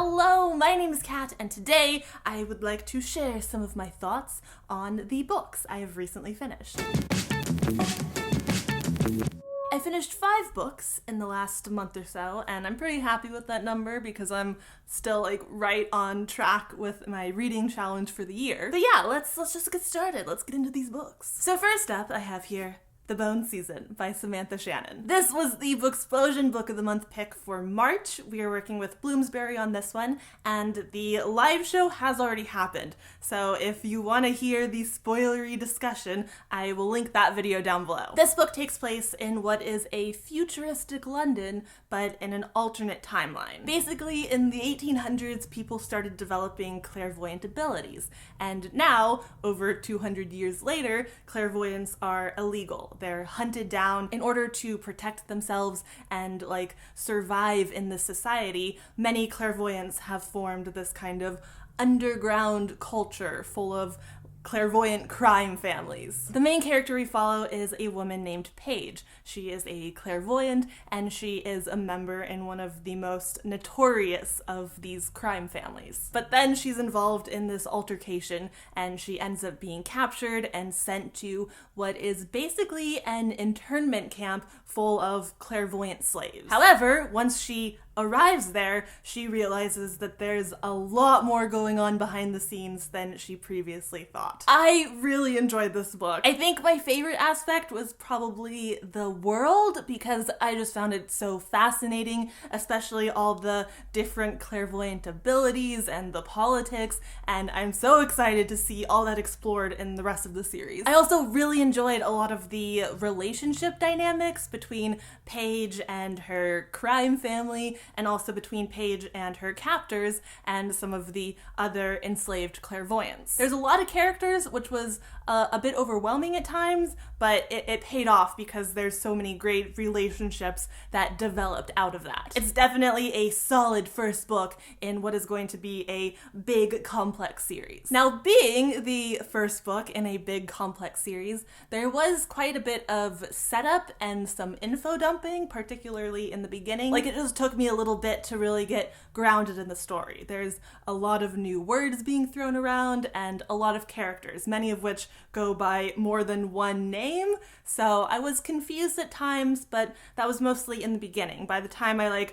Hello, my name is Kat, and today I would like to share some of my thoughts on the books I have recently finished. I finished 5 books in the last month or so, and I'm pretty happy with that number because I'm still right on track with my reading challenge for the year. But yeah, let's just get started. Let's get into these books. So first up, I have here The Bone Season by Samantha Shannon. This was the BOOKSPLOSION Book of the Month pick for March. We are working with Bloomsbury on this one, and the live show has already happened. So if you want to hear the spoilery discussion, I will link that video down below. This book takes place in what is a futuristic London, but in an alternate timeline. Basically, in the 1800s, people started developing clairvoyant abilities, and now, over 200 years later, clairvoyants are illegal. They're hunted down in order to protect themselves and survive in this society. Many clairvoyants have formed this kind of underground culture full of clairvoyant crime families. The main character we follow is a woman named Paige. She is a clairvoyant, and she is a member in one of the most notorious of these crime families. But then she's involved in this altercation, and she ends up being captured and sent to what is basically an internment camp full of clairvoyant slaves. However, once she arrives there, she realizes that there's a lot more going on behind the scenes than she previously thought. I really enjoyed this book. I think my favorite aspect was probably the world, because I just found it so fascinating, especially all the different clairvoyant abilities and the politics, and I'm so excited to see all that explored in the rest of the series. I also really enjoyed a lot of the relationship dynamics between Paige and her crime family, and also between Paige and her captors and some of the other enslaved clairvoyants. There's a lot of characters, which was a bit overwhelming at times, but it paid off because there's so many great relationships that developed out of that. It's definitely a solid first book in what is going to be a big, complex series. Now, being the first book in a big, complex series, there was quite a bit of setup and some info dumping, particularly in the beginning. It just took me a little bit to really get grounded in the story. There's a lot of new words being thrown around and a lot of characters, many of which go by more than one name, so I was confused at times, but that was mostly in the beginning. By the time I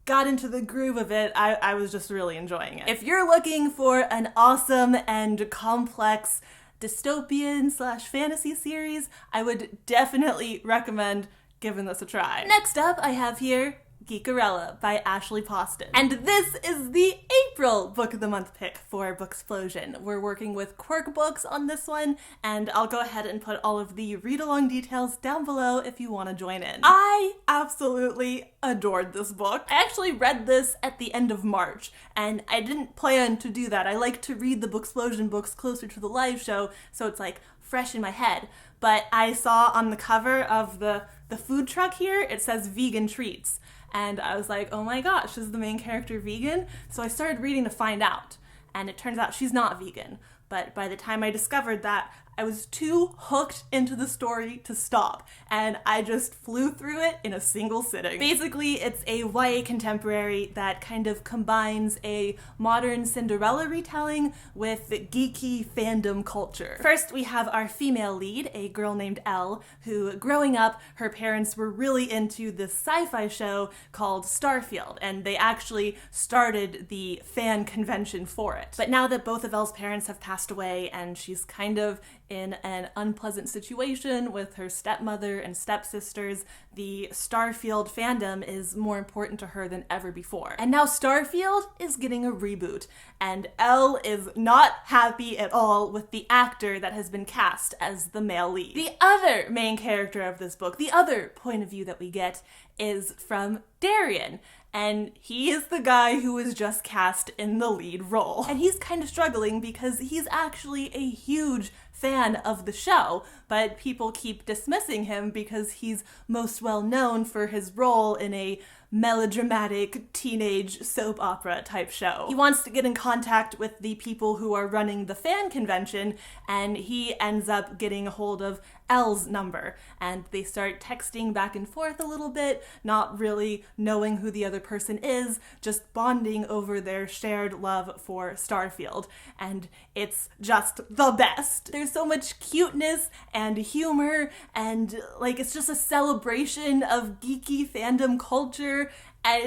got into the groove of it, I was just really enjoying it. If you're looking for an awesome and complex dystopian / fantasy series, I would definitely recommend giving this a try. Next up, I have here Geekerella by Ashley Poston. And this is the April Book of the Month pick for BOOKSPLOSION. We're working with Quirk Books on this one, and I'll go ahead and put all of the read-along details down below if you want to join in. I absolutely adored this book. I actually read this at the end of March, and I didn't plan to do that. I like to read the BOOKSPLOSION books closer to the live show, so it's fresh in my head. But I saw on the cover of the food truck here, it says vegan treats. And I was like, oh my gosh, is the main character vegan? So I started reading to find out. And it turns out she's not vegan. But by the time I discovered that, I was too hooked into the story to stop, and I just flew through it in a single sitting. Basically, it's a YA contemporary that kind of combines a modern Cinderella retelling with geeky fandom culture. First, we have our female lead, a girl named Elle, who, growing up, her parents were really into this sci-fi show called Starfield, and they actually started the fan convention for it. But now that both of Elle's parents have passed away, and she's kind of in an unpleasant situation with her stepmother and stepsisters, the Starfield fandom is more important to her than ever before. And now Starfield is getting a reboot, and Elle is not happy at all with the actor that has been cast as the male lead. The other main character of this book, the other point of view that we get, is from Darian. And he is the guy who was just cast in the lead role. And he's kind of struggling because he's actually a huge fan of the show, but people keep dismissing him because he's most well known for his role in a melodramatic teenage soap opera type show. He wants to get in contact with the people who are running the fan convention, and he ends up getting a hold of Elle's number, and they start texting back and forth a little bit, not really knowing who the other person is, just bonding over their shared love for Starfield, and it's just the best. There's so much cuteness and humor, and like it's just a celebration of geeky fandom culture, and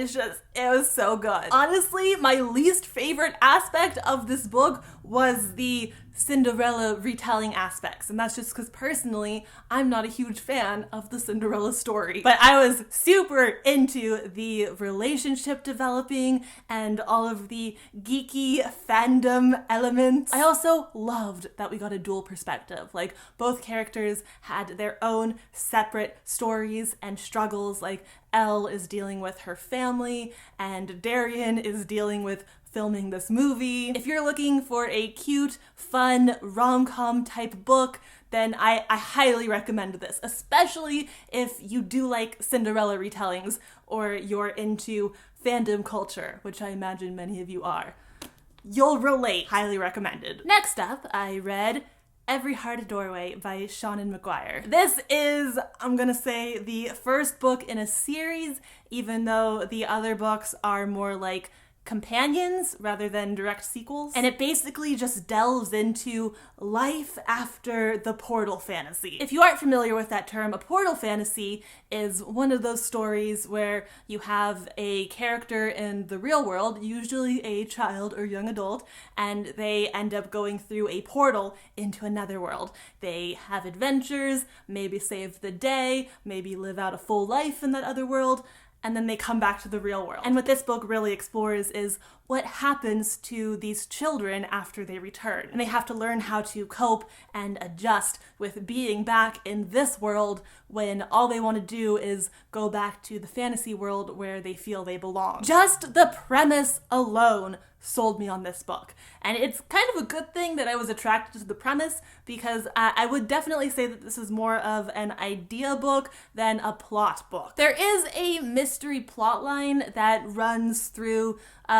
it was so good. Honestly, my least favorite aspect of this book was the Cinderella retelling aspects, and that's just because personally, I'm not a huge fan of the Cinderella story. But I was super into the relationship developing and all of the geeky fandom elements. I also loved that we got a dual perspective. Like, both characters had their own separate stories and struggles. Like, Elle is dealing with her family, and Darian is dealing with filming this movie. If you're looking for a cute, fun, rom-com type book, then I highly recommend this, especially if you do like Cinderella retellings or you're into fandom culture, which I imagine many of you are. You'll relate. Highly recommended. Next up, I read Every Heart a Doorway by Seanan McGuire. This is, I'm gonna say, the first book in a series, even though the other books are more like companions rather than direct sequels. And it basically just delves into life after the portal fantasy. If you aren't familiar with that term, a portal fantasy is one of those stories where you have a character in the real world, usually a child or young adult, and they end up going through a portal into another world. They have adventures, maybe save the day, maybe live out a full life in that other world, and then they come back to the real world. And what this book really explores is what happens to these children after they return. And they have to learn how to cope and adjust with being back in this world when all they want to do is go back to the fantasy world where they feel they belong. Just the premise alone sold me on this book. And it's kind of a good thing that I was attracted to the premise, because I would definitely say that this is more of an idea book than a plot book. There is a mystery plot line that runs through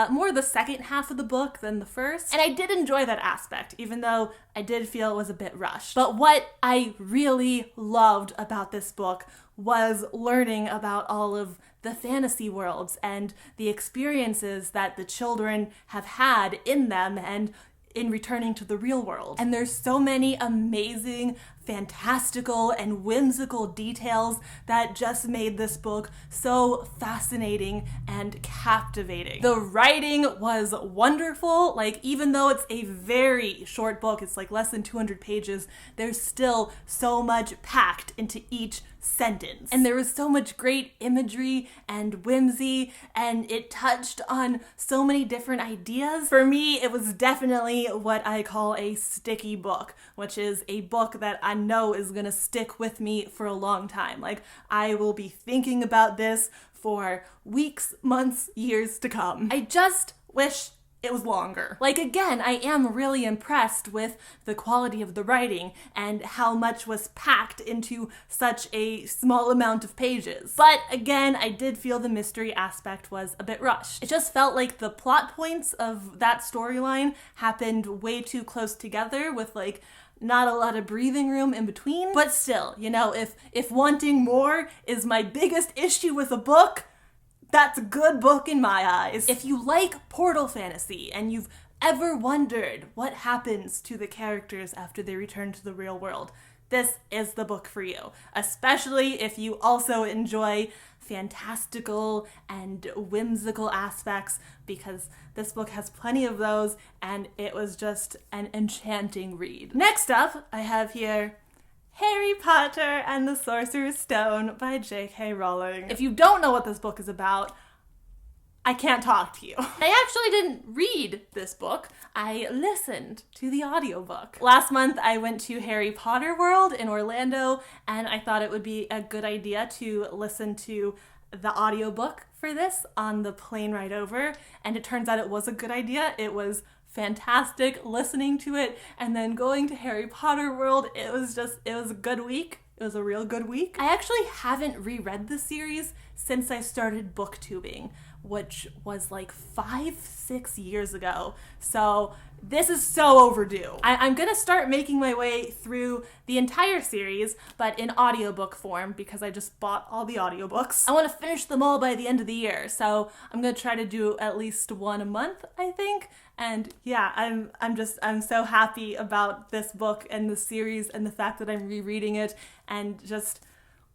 more the second half of the book than the first, and I did enjoy that aspect, even though I did feel it was a bit rushed. But what I really loved about this book was learning about all of the fantasy worlds and the experiences that the children have had in them and in returning to the real world. And there's so many amazing, fantastical, and whimsical details that just made this book so fascinating and captivating. The writing was wonderful. Like, even though it's a very short book, it's like less than 200 pages, there's still so much packed into each sentence. And there was so much great imagery and whimsy, and it touched on so many different ideas. For me, it was definitely what I call a sticky book, which is a book that I know is gonna stick with me for a long time. Like, I will be thinking about this for weeks, months, years to come. I just wish it was longer. Like, again, I am really impressed with the quality of the writing and how much was packed into such a small amount of pages. But again, I did feel the mystery aspect was a bit rushed. It just felt like the plot points of that storyline happened way too close together with like not a lot of breathing room in between. But still, you know, if wanting more is my biggest issue with a book, that's a good book in my eyes. If you like portal fantasy and you've ever wondered what happens to the characters after they return to the real world, this is the book for you. Especially if you also enjoy fantastical and whimsical aspects, because this book has plenty of those and it was just an enchanting read. Next up, I have here Harry Potter and the Sorcerer's Stone by J.K. Rowling. If you don't know what this book is about, I can't talk to you. I actually didn't read this book. I listened to the audiobook. Last month, I went to Harry Potter World in Orlando, and I thought it would be a good idea to listen to the audiobook for this on the plane ride over, and it turns out it was a good idea. It was fantastic listening to it, and then going to Harry Potter World. It was a good week. It was a real good week. I actually haven't reread the series since I started booktubing, which was like 5-6 years ago. So this is so overdue. I'm gonna start making my way through the entire series, but in audiobook form because I just bought all the audiobooks. I want to finish them all by the end of the year, so I'm gonna try to do at least one a month, I think. And yeah, I'm so happy about this book and the series and the fact that I'm rereading it and just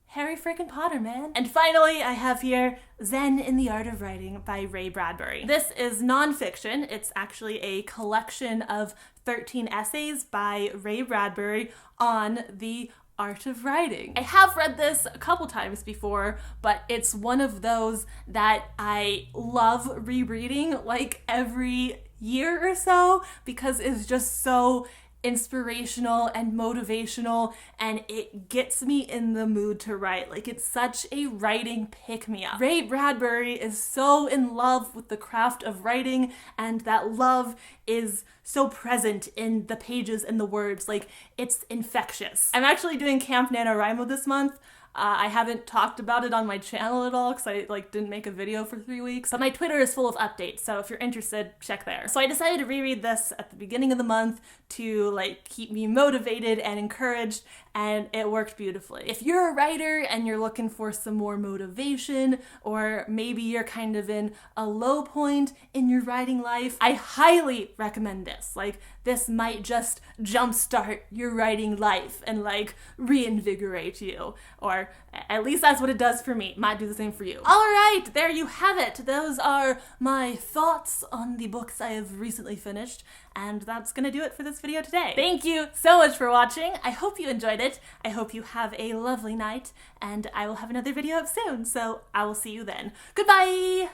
Harry freaking Potter, man. And finally, I have here Zen in the Art of Writing by Ray Bradbury. This is nonfiction. It's actually a collection of 13 essays by Ray Bradbury on the art of writing. I have read this a couple times before, but it's one of those that I love rereading like every year or so because it's just so inspirational and motivational, and it gets me in the mood to write. Like, it's such a writing pick-me-up. Ray Bradbury is so in love with the craft of writing, and that love is so present in the pages and the words. Like, it's infectious. I'm actually doing Camp NaNoWriMo this month. I haven't talked about it on my channel at all because I didn't make a video for 3 weeks, but my Twitter is full of updates, so if you're interested, check there. So I decided to reread this at the beginning of the month to keep me motivated and encouraged, and it worked beautifully. If you're a writer and you're looking for some more motivation, or maybe you're kind of in a low point in your writing life, I highly recommend this. This might just jumpstart your writing life and reinvigorate you, or at least that's what it does for me. Might do the same for you. All right, there you have it. Those are my thoughts on the books I have recently finished, and that's gonna do it for this video today. Thank you so much for watching. I hope you enjoyed it. I hope you have a lovely night, and I will have another video up soon, so I will see you then. Goodbye!